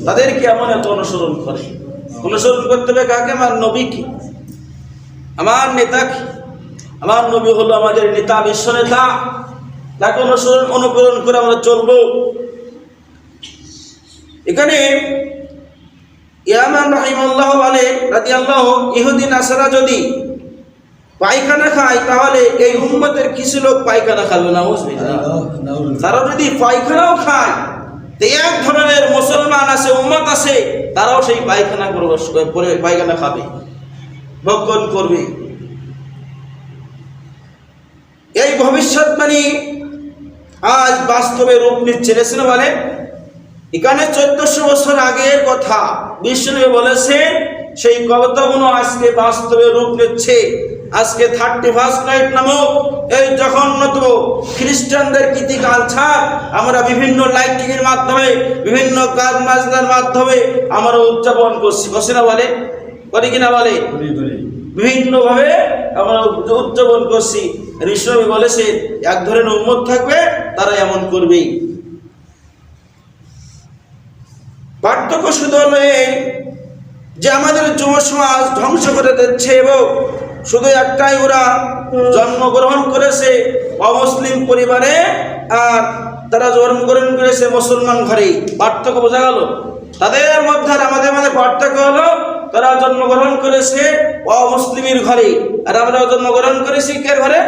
তাদেরকে এমন এত অনুসরণ করে। অনুসরণ করতে হবে কাকে? আমার নবীকে, আমার নেতাকে। আমার নবী হলো আমাদের নেতা, বিশ্ব নেতা। তাকে অনুকরণ করে আমরা চলবো। এখানে ইয়ামান রাহিমাহুল্লাহ আলাইহি রাদিয়াল্লাহু ইহুদি নাসারা যদি পায়খানা খায় তাহলে এই উম্মতের কিছু লোক পায়খানা খাবে না। তারা যদি পায়খানাও খায়, তো এক ধরনের মুসলমান আছে, উম্মত আছে, তারাও সেই পায়খানা করে পায়খানা খাবে, ভক্ষণ করবে। এই ভবিষ্যৎবাণী আজ বাস্তবে রূপ নিচ্ছে। বলে এখানে 1400 বছর আগের কথা বিষ্ণু বলেছেন, সেই কবিতাগুলো আজকে বাস্তবে রূপ নিচ্ছে। আজকে 31st নাইট নামক এই জঘন্যতম খ্রিস্টানদের কীর্তি কালচার আমরা বিভিন্ন লাইটিং এর মাধ্যমে, বিভিন্ন গান বাজনার মাধ্যমে আমরা উদযাপন করছি। বসে না বলে, করি কিনা বলে, বিভিন্নভাবে আমরা উদযাপন করছি। ঋষি বলেছে এক ধরনের উম্মত থাকবে, তারা এমন করবেই। পার্থক্য শুধু হলো এই যে আমাদের যুব সমাজ ধ্বংস করে দিচ্ছে, এবং শুধু একটাই, ওরা জন্মগ্রহণ করেছে অমুসলিম পরিবারে আর তারা জন্মগ্রহণ করেছে মুসলমান ঘরে। পার্থক্য বোঝা গেল? তাদের মধ্যে আর আমাদের মধ্যে পার্থক্য হলো, তারা জন্মগ্রহণ করেছে অমুসলিমের ঘরে, আর আমরা জন্মগ্রহণ করেছি কে ঘরে?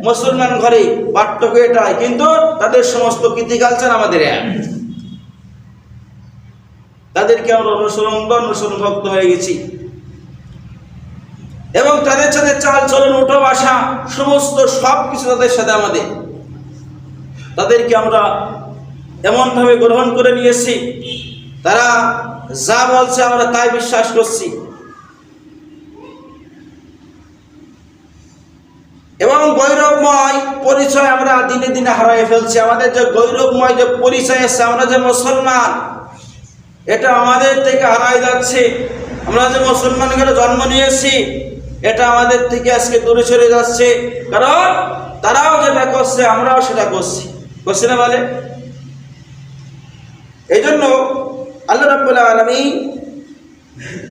মুসলমান ঘরে। পার্থক্য এটাই, কিন্তু তাদের সমস্ত কীর্তি কালচার আমাদের এক। তাদেরকে আমরা অনুসরণ ভক্ত হয়ে গেছি, এবং তাদের সাথে চাল চলন, উঠো বসা, সমস্ত সব কিছু তাদের সাথে আমাদের। তাদেরকে আমরা এমন ভাবে গ্রহণ করে নিয়েছি, তারা যা বলছে আমরা তাই বিশ্বাস করছি, এবং গৌরবময় পরিচয় আমরা দিনে দিনে হারিয়ে ফেলছি। আমাদের যে গৌরবময় যে পরিচয় আছে, আমরা যে মুসলমান, এটা আমাদের থেকে হারাই যাচ্ছে। আমরা যে মুসলমান ঘরে জন্ম নিয়েছি, এটা আমাদের থেকে আজকে দূরে সরে যাচ্ছে। কারণ তারাও যেটা করছে আমরাও সেটা করছি। করছি না বলে? এই জন্য আল্লাহ রাব্বুল আলামিন